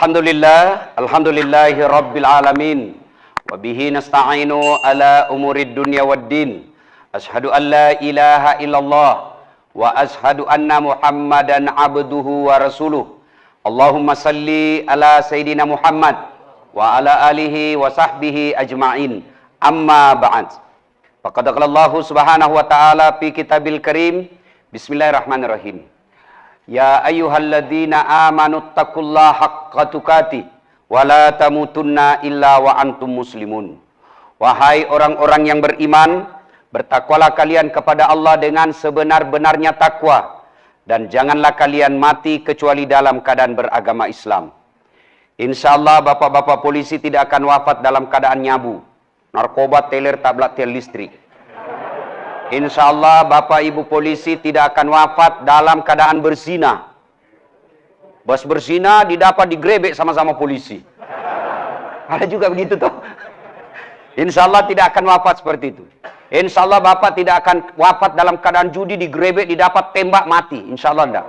Alhamdulillahi rabbil alamin. Wa bihi nasta'inu ala umurid dunya waddin. Ashhadu an la ilaha illallah wa ashhadu anna Muhammadan abduhu wa rasuluh. Allahumma salli ala Sayyidina Muhammad wa ala alihi wa sahbihi ajma'in. Amma ba'd. Faqad qala Allah subhanahu wa ta'ala fi kitabil karim. Bismillahirrahmanirrahim. Ya ayyuhalladzina amanu taqullaha haqqa tuqatih wa la tamutunna illa wa antum muslimun. Wahai orang-orang yang beriman, bertakwalah kalian kepada Allah dengan sebenar-benarnya takwa, dan janganlah kalian mati kecuali dalam keadaan beragama Islam. Insyaallah bapak-bapak polisi tidak akan wafat dalam keadaan nyabu, narkoba, teler, tablet, tel listrik. Insyaallah bapak ibu polisi tidak akan wafat dalam keadaan berzina. Bos berzina didapat digrebek sama-sama polisi. Ada juga begitu toh. Insyaallah tidak akan wafat seperti itu. Insyaallah bapak tidak akan wafat dalam keadaan judi, digrebek, didapat tembak, mati. Insyaallah enggak.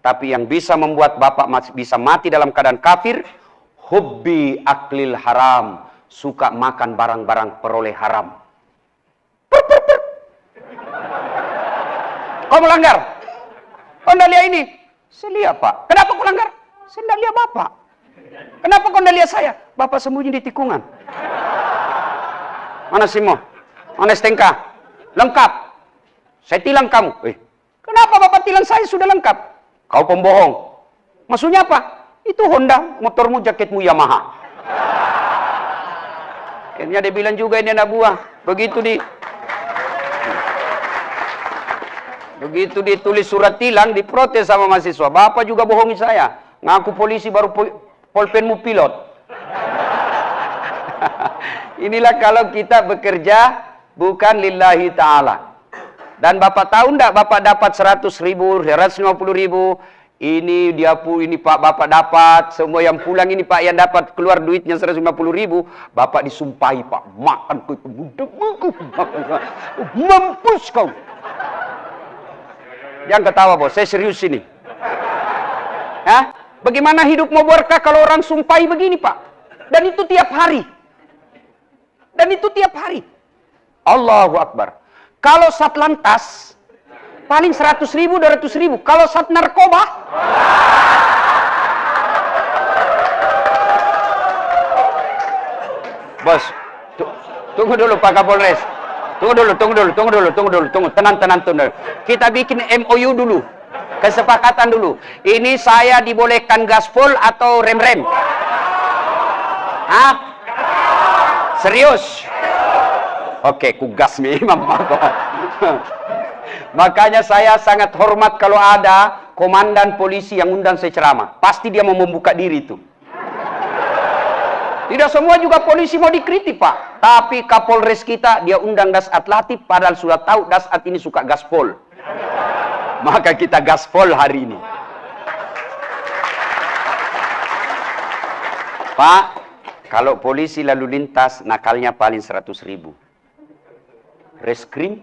Tapi yang bisa membuat bapak bisa mati dalam keadaan kafir, hubbi aklil haram, suka makan barang-barang peroleh haram. Kau melanggar. Kau tidak lihat ini? Saya lihat pak. Kenapa kau melanggar? Saya tidak lihat bapak. Kenapa kau tidak lihat saya? Bapak sembunyi di tikungan. Mana Simo? Mana STNK? Lengkap. Saya tilang kamu. Kenapa bapak tilang saya sudah lengkap? Kau pembohong. Maksudnya apa? Itu Honda, motormu, jaketmu Yamaha. Akhirnya dia bilang juga ini anak buah. Begitu ditulis surat tilang, diprotes sama mahasiswa. Bapak juga bohongi saya. Ngaku polisi baru polpenmu pilot. Inilah kalau kita bekerja bukan lillahi ta'ala. Dan bapak tahu enggak, bapak dapat 100.000, 150.000. Ini pak bapak dapat. Semua yang pulang ini pak yang dapat keluar duitnya 150.000. Bapak disumpahi pak, makan mampus kau. Jangan ketawa bos, saya serius ini. Hah? Bagaimana hidup mau berkah kalau orang sumpahi begini pak? Dan itu tiap hari. Allahu Akbar. Kalau Satlantas paling 100.000, 200.000. Kalau Sat narkoba, bos, tunggu dulu Pak Kapolres. Tunggu dulu. Tenang. Kita bikin MOU dulu. Kesepakatan dulu. Ini saya dibolehkan gaspol atau rem-rem? Hah? Serius? Oke, ku gas memang Pak. Makanya saya sangat hormat kalau ada komandan polisi yang undang saya ceramah. Pasti dia mau membuka diri itu. Tidak semua juga polisi mau dikritik pak. Tapi Kapolres kita dia undang Dasat Latif. Padahal sudah tahu Dasat ini suka gaspol. Maka kita gaspol hari ini. Pak, kalau polisi lalu lintas nakalnya paling 100.000. Reskrim?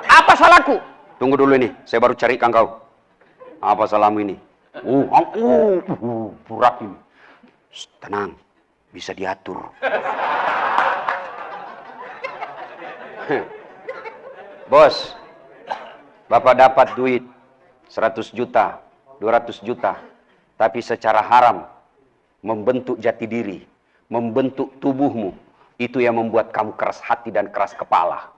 Apa salahku? Tunggu dulu ini, saya baru carikan kau. Apa salahmu ini? Burak ini. Tenang, bisa diatur. Bos, bapak dapat duit 100 juta, 200 juta, tapi secara haram membentuk jati diri, membentuk tubuhmu, itu yang membuat kamu keras hati dan keras kepala.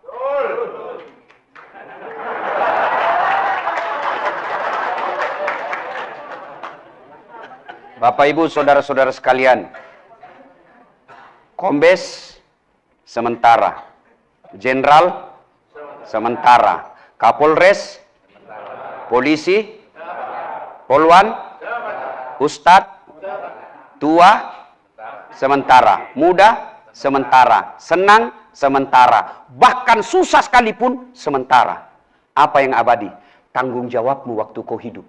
Bapak Ibu saudara-saudara sekalian, Kombes sementara, Jenderal sementara, Kapolres, Polisi, Polwan, Ustadz, tua sementara, muda sementara, senang sementara, bahkan susah sekalipun sementara. Apa yang abadi? Tanggung jawabmu waktu kau hidup.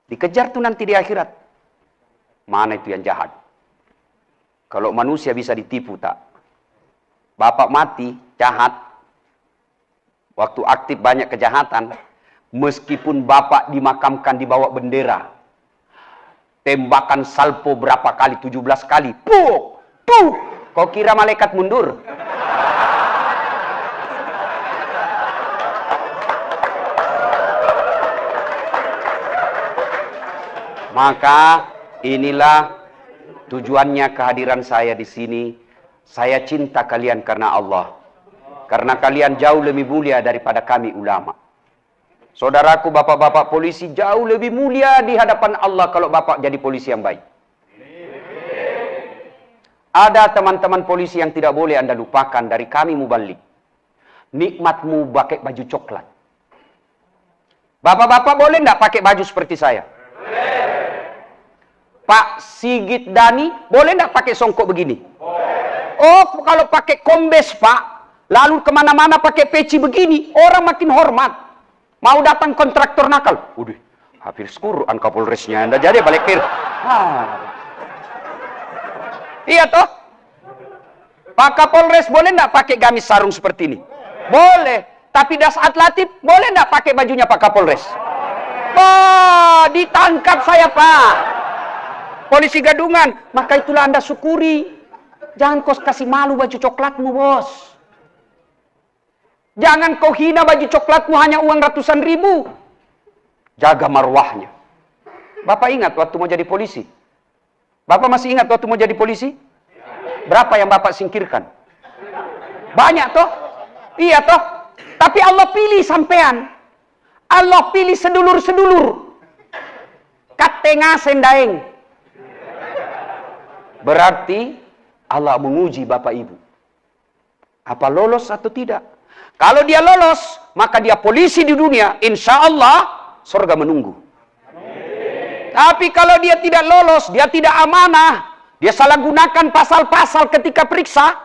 Dikejar tuh nanti di akhirat. Mana itu yang jahat? Kalau manusia bisa ditipu tak? Bapak mati, jahat. Waktu aktif banyak kejahatan. Meskipun Bapak dimakamkan di bawah bendera, tembakan salpo berapa kali? 17 kali. Puh! Puh! Kau kira malaikat mundur? Maka inilah tujuannya kehadiran saya di sini. Saya cinta kalian karena Allah. Karena kalian jauh lebih mulia daripada kami ulama. Saudaraku, bapak-bapak polisi jauh lebih mulia di hadapan Allah kalau bapak jadi polisi yang baik. Ada teman-teman polisi yang tidak boleh Anda lupakan dari kami mubalik. Nikmatmu pakai baju coklat. Bapak-bapak boleh enggak pakai baju seperti saya? Pak Sigit Dani, boleh enggak pakai songkok begini? Oh, kalau pakai kombes, Pak, lalu kemana-mana pakai peci begini, orang makin hormat. Mau datang kontraktor nakal, udah, hampir Quran Kapolresnya, Anda jadi balik kir. Iya toh? Pak Kapolres boleh enggak pakai gamis sarung seperti ini? Boleh. Tapi Das Atlatif boleh enggak pakai bajunya Pak Kapolres? Wah, ditangkap saya, Pak. Polisi gadungan, maka itulah Anda syukuri. Jangan kau kasih malu baju coklatmu, bos. Jangan kau hina baju coklatmu hanya uang ratusan ribu. Jaga marwahnya. Bapak ingat waktu mau jadi polisi? Bapak masih ingat waktu mau jadi polisi? Berapa yang Bapak singkirkan? Banyak toh? Iya toh? Tapi Allah pilih sampean. Allah pilih sedulur-sedulur. Katenga sendaeng. Berarti Allah menguji Bapak Ibu. Apa lolos atau tidak? Kalau dia lolos, maka dia polisi di dunia. Insya Allah, surga menunggu. Tapi kalau dia tidak lolos, dia tidak amanah, dia salah gunakan pasal-pasal ketika periksa,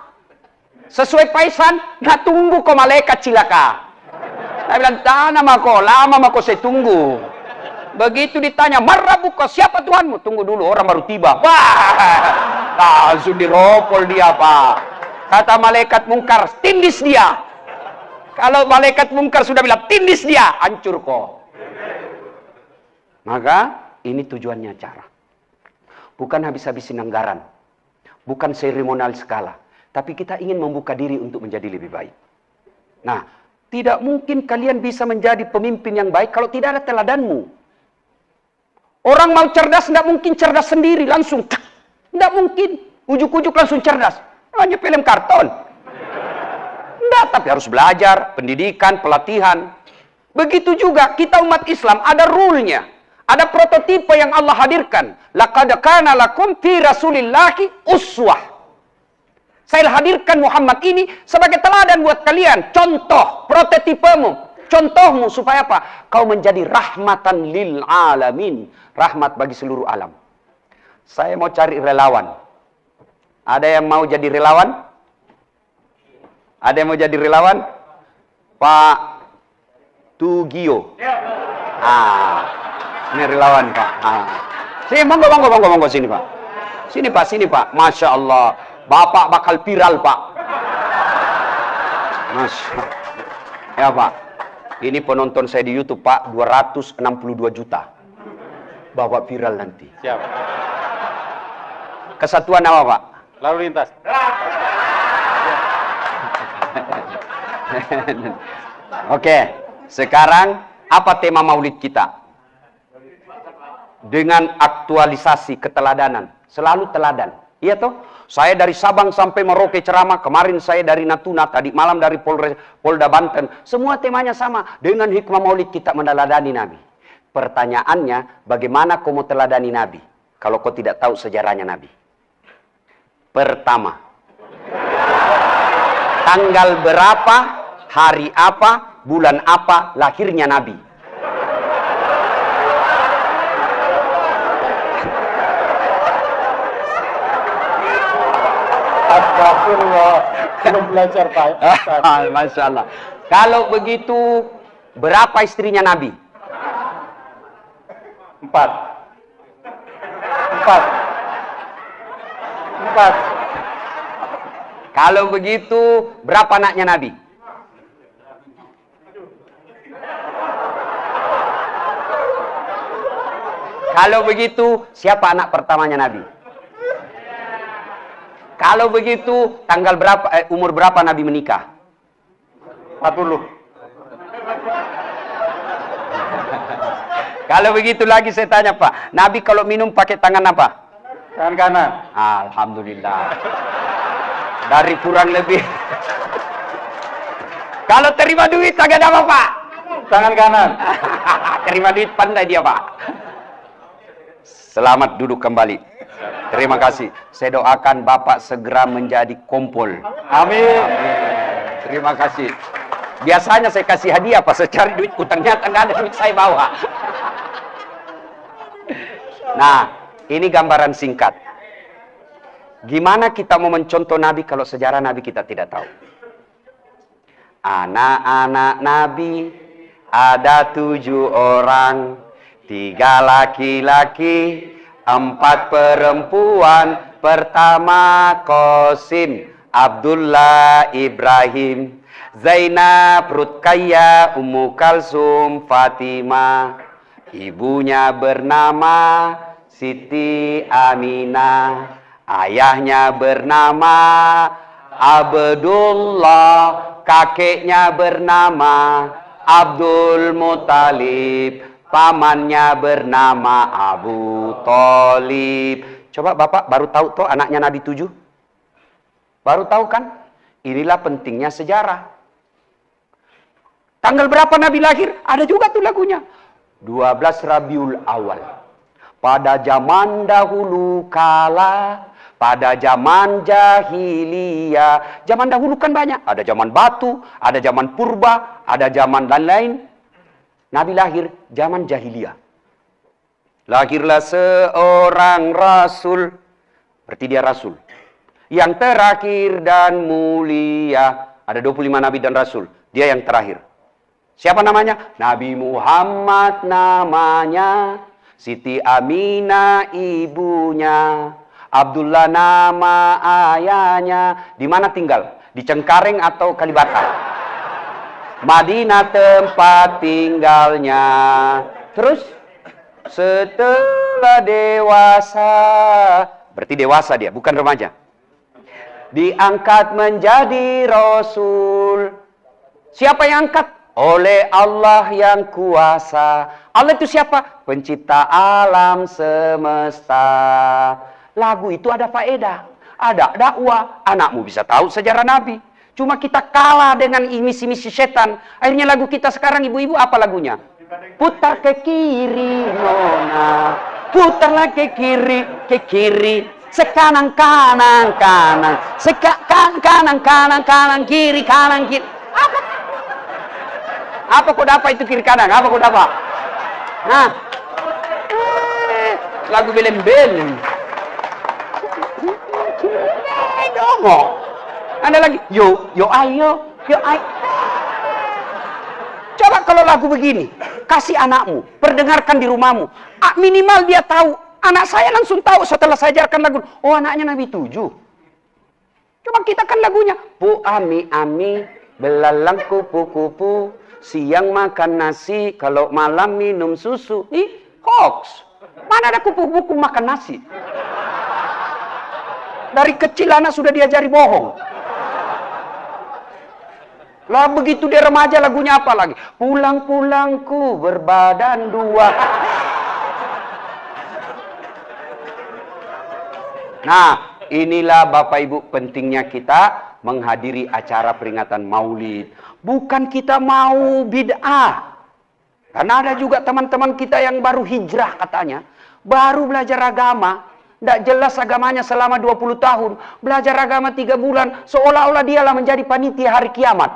sesuai paisan, nggak tunggu kok malaikat cilaka. Saya bilang, tanah mako, lama mako saya tunggu. Begitu ditanya, marrabuka, siapa Tuhanmu? Tunggu dulu, orang baru tiba. Wah, langsung diropol dia, Pak. Kata malaikat mungkar, tindis dia. Kalau malaikat mungkar sudah bilang, tindis dia, hancur kok. Maka, ini tujuannya acara. Bukan habis-habisin anggaran. Bukan seremonial skala. Tapi kita ingin membuka diri untuk menjadi lebih baik. Nah, tidak mungkin kalian bisa menjadi pemimpin yang baik kalau tidak ada teladanmu. Orang mau cerdas, tidak mungkin cerdas sendiri, langsung. Tidak mungkin. Ujuk-ujuk langsung cerdas. Hanya film karton. Tidak, tapi harus belajar, pendidikan, pelatihan. Begitu juga kita umat Islam, ada rule-nya. Ada prototipe yang Allah hadirkan. Laqad kana lakum fi Rasulillahi uswah. Saya hadirkan Muhammad ini sebagai teladan buat kalian. Contoh, prototipemu. Contohmu supaya apa? Kau menjadi rahmatan lil alamin. Rahmat bagi seluruh alam. Saya mau cari relawan. Ada yang mau jadi relawan? Ada yang mau jadi relawan? Pak Tugio. Ini relawan, Pak. Sini, monggo sini, Pak. Sini, Pak. Masya Allah. Bapak bakal viral, Pak. Masya Allah. Ya, Pak. Ini penonton saya di YouTube, Pak. 262 juta. Bapak viral nanti. Siap. Kesatuan apa, Pak? Lalu lintas. Oke. Sekarang, apa tema maulid kita? Dengan aktualisasi keteladanan. Selalu teladan. Iya toh? Saya dari Sabang sampai Merauke ceramah. Kemarin saya dari Natuna. Tadi malam dari Polda Banten. Semua temanya sama. Dengan hikmah maulid kita meneladani Nabi. Pertanyaannya, bagaimana kau mau teladani Nabi? Kalau kau tidak tahu sejarahnya Nabi. Pertama. Tanggal berapa, hari apa, bulan apa, lahirnya Nabi. Astagfirullah. Belum belajar, Pak. Masya Allah. Kalau begitu, berapa istrinya Nabi? 4. Kalau begitu, berapa anaknya Nabi? Kalau begitu, siapa anak pertamanya Nabi? Kalau begitu, tanggal berapa, umur berapa Nabi menikah? 40. Kalau begitu lagi saya tanya Pak, Nabi kalau minum pakai tangan apa? Tangan kanan. Alhamdulillah. Dari kurang lebih. Kalau terima duit tangan apa Pak? Tangan kanan. Terima duit pandai dia Pak. Selamat duduk kembali. Terima kasih. Saya doakan Bapak segera menjadi kompol. Amin. Terima kasih. Biasanya saya kasih hadiah Pak, saya cari duit utangnya, nggak ada duit saya bawa. Nah, ini gambaran singkat. Gimana kita mau mencontoh Nabi kalau sejarah Nabi kita tidak tahu? Anak-anak Nabi ada 7 orang, 3 laki-laki, 4 perempuan. Pertama Qasim, Abdullah, Ibrahim, Zainab, Rutkaya, Ummu Kalsum, Fatimah. Ibunya bernama Siti Aminah. Ayahnya bernama Abdullah. Kakeknya bernama Abdul Muthalib. Pamannya bernama Abu Thalib. Coba Bapak baru tahu toh anaknya Nabi 7? Baru tahu kan? Inilah pentingnya sejarah. Tanggal berapa Nabi lahir? Ada juga tuh lagunya. 12 Rabiul Awal. Pada zaman dahulu kala, pada zaman jahiliyah. Zaman dahulu kan banyak. Ada zaman batu, ada zaman purba, ada zaman lain-lain. Nabi lahir zaman jahiliyah. Lahirlah seorang rasul. Berarti dia rasul. Yang terakhir dan mulia. Ada 25 nabi dan rasul. Dia yang terakhir. Siapa namanya? Nabi Muhammad namanya. Siti Aminah ibunya. Abdullah nama ayahnya. Di mana tinggal? Di Cengkareng atau Kalibata? Madinah tempat tinggalnya. Terus setelah dewasa, berarti dewasa dia, bukan remaja. Diangkat menjadi Rasul. Siapa yang angkat? Oleh Allah yang kuasa. Allah itu siapa? Pencipta alam semesta. Lagu itu ada faedah, ada dakwah. Anakmu bisa tahu sejarah Nabi. Cuma kita kalah dengan misi-misi setan. Akhirnya lagu kita sekarang ibu-ibu apa lagunya? Putar ke kiri, nona. Putarlah ke kiri. Sekanan, kanan, kanan. Kanan, kanan, kanan, kiri, kanan, kiri. Apa kau dapat itu kiri kanan? Apa kau dapat? Nah, lagu belem-belem. Dongok. Ada lagi, yo ayo. Coba kalau lagu begini, kasih anakmu, perdengarkan di rumahmu. Minimal dia tahu. Anak saya langsung tahu setelah saya ajarkan lagu. Oh, anaknya Nabi 7. Coba kita kan lagunya. Bu ami, belalang kupu-kupu. Siang makan nasi, kalau malam minum susu. Ih, hoax. Mana ada kupu-kupu makan nasi? Dari kecil anak sudah diajari bohong. Lah begitu dia remaja lagunya apa lagi? Pulang-pulangku berbadan 2. Nah, inilah Bapak Ibu pentingnya kita menghadiri acara peringatan Maulid. Bukan kita mau bid'ah. Karena ada juga teman-teman kita yang baru hijrah katanya. Baru belajar agama. Tidak jelas agamanya selama 20 tahun. Belajar agama 3 bulan. Seolah-olah dialah menjadi panitia hari kiamat.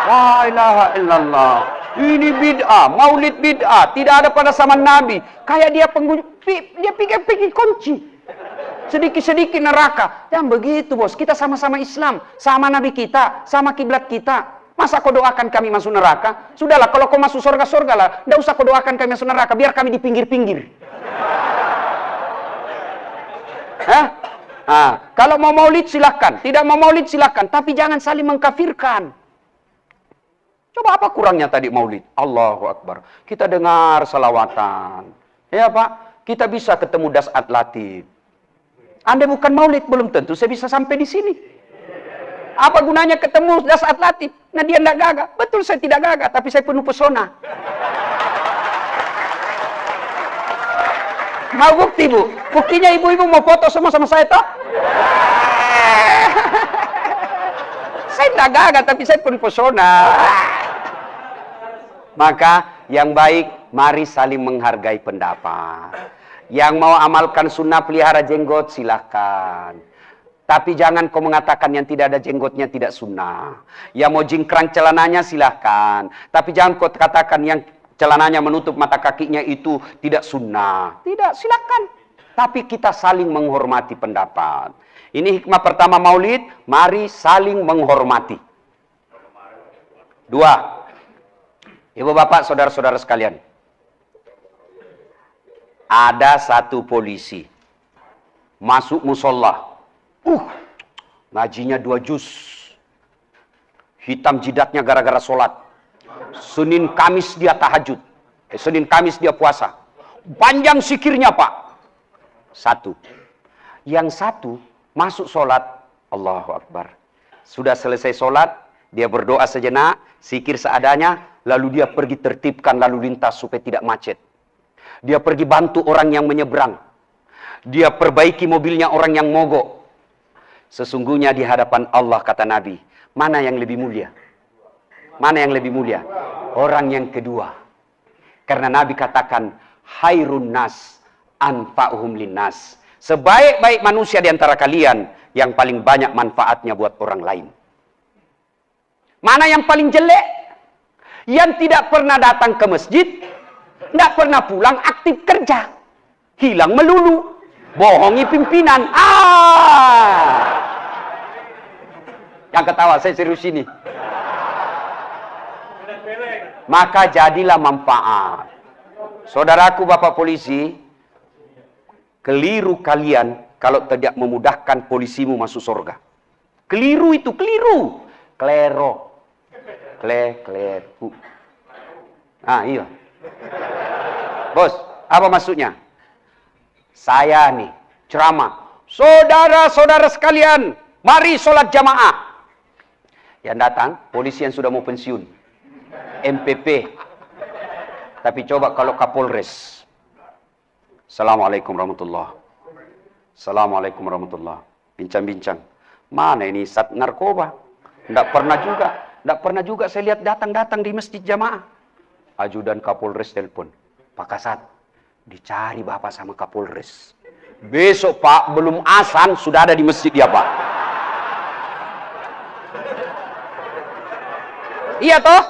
La ilaha illallah. Ini bid'ah. Maulid bid'ah. Tidak ada pada zaman Nabi. Kayak dia dia pikir kunci. Sedikit-sedikit neraka. Jangan begitu bos. Kita sama-sama Islam. Sama Nabi kita. Sama kiblat kita. Masa kau doakan kami masuk neraka? Sudahlah kalau kau masuk surga-surga lah. Tidak usah kau doakan kami masuk neraka. Biar kami di pinggir-pinggir. Kalau mau maulid silahkan. Tidak mau maulid silahkan. Tapi jangan saling mengkafirkan. Coba apa kurangnya tadi maulid? Allahu Akbar. Kita dengar salawatan. Ya Pak, kita bisa ketemu Dasat Latif. Anda bukan maulid, belum tentu saya bisa sampai di sini. Apa gunanya ketemu Dasat Latif? Nah dia tidak gagah. Betul saya tidak gagah, tapi saya penuh pesona. Mau bukti Bu? Buktinya ibu-ibu mau foto semua sama saya toh? Saya tidak gagah, tapi saya penuh pesona. Maka yang baik, mari saling menghargai pendapat. Yang mau amalkan sunnah pelihara jenggot, silahkan. Tapi jangan kau mengatakan yang tidak ada jenggotnya tidak sunnah. Yang mau jingkrang celananya silahkan. Tapi jangan kau katakan yang celananya menutup mata kakinya itu tidak sunnah. Tidak, silahkan. Tapi kita saling menghormati pendapat. Ini hikmah pertama maulid, mari saling menghormati. 2. Ibu bapak, saudara-saudara sekalian. Ada satu polisi masuk musola. Ngajinya 2 juz. Hitam jidatnya gara-gara sholat. Senin Kamis dia tahajud. Senin Kamis dia puasa. Panjang sikirnya Pak. 1. Yang 1 masuk sholat. Allahu Akbar. Sudah selesai sholat. Dia berdoa sejenak. Sikir seadanya. Lalu dia pergi tertibkan lalu lintas supaya tidak macet. Dia pergi bantu orang yang menyeberang. Dia perbaiki mobilnya orang yang mogok. Sesungguhnya di hadapan Allah, kata Nabi, mana yang lebih mulia? Mana yang lebih mulia? Orang yang kedua. Karena Nabi katakan, Hairun nas anfa'uhum linnas. Sebaik-baik manusia di antara kalian, yang paling banyak manfaatnya buat orang lain. Mana yang paling jelek? Yang tidak pernah datang ke masjid, tidak pernah pulang, aktif kerja. Hilang melulu. Bohongi pimpinan. Yang ketawa, saya serius ini. Maka jadilah manfaat. Saudaraku bapak polisi, keliru kalian kalau tidak memudahkan polisimu masuk surga. Keliru itu, keliru. Klero. Kleru. Iya. Bos, apa maksudnya? Saya nih, ceramah. Saudara-saudara sekalian, mari sholat jamaah. Yang datang, polisi yang sudah mau pensiun. MPP. Tapi coba kalau Kapolres. Assalamualaikum warahmatullahi. Assalamualaikum warahmatullahi. Bincang-bincang. Mana ini sat narkoba? Tidak pernah juga saya lihat datang-datang di masjid jamaah. Ajudan Kapolres telepon. Pak Kasat, dicari Bapak sama Kapolres. Besok Pak, belum azan sudah ada di masjid ya Pak. Iya toh?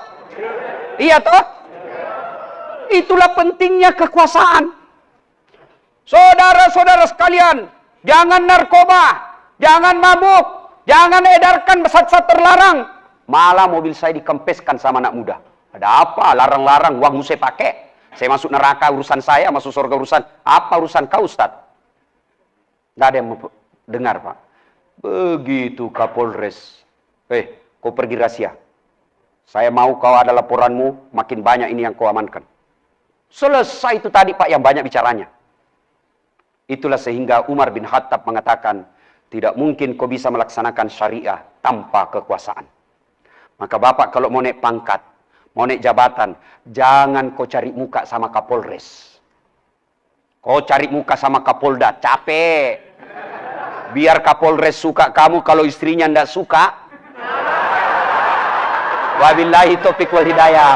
Iya toh? Itulah pentingnya kekuasaan. Saudara-saudara sekalian, jangan narkoba, jangan mabuk, jangan edarkan zat-zat terlarang. Malah mobil saya dikempeskan sama anak muda. Ada apa? Larang-larang, uangmu saya pakai. Saya masuk neraka urusan saya, masuk surga urusan. Apa urusan kau Ustaz? Tidak ada yang mau dengar Pak. Begitu Kapolres. Kau pergi rahasia. Saya mau kau ada laporanmu, makin banyak ini yang kau amankan. Selesai itu tadi Pak yang banyak bicaranya. Itulah sehingga Umar bin Khattab mengatakan, tidak mungkin kau bisa melaksanakan syariah tanpa kekuasaan. Maka Bapak kalau mau naik pangkat, mau naik jabatan, jangan kau cari muka sama Kapolres. Kau cari muka sama Kapolda, capek. Biar Kapolres suka kamu, kalau istrinya tidak suka. Wabillahi taufiq wal hidayah.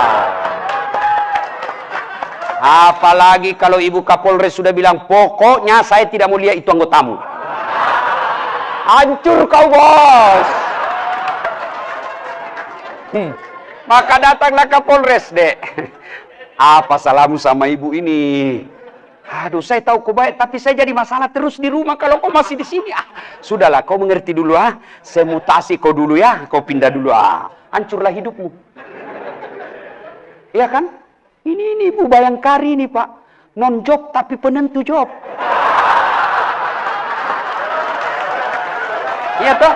Apalagi kalau Ibu Kapolres sudah bilang, pokoknya saya tidak mau lihat itu anggotamu. Hancur kau bos. Maka datanglah Kapolres dek. Apa salahmu sama ibu ini? Aduh, saya tahu kau baik, tapi saya jadi masalah terus di rumah kalau kau masih di sini. Sudahlah, kau mengerti dulu Saya mutasi kau dulu ya, kau pindah dulu hancurlah hidupmu. Iya kan? Ini Ibu Bayangkari nih Pak. Non job tapi penentu job. Iya toh?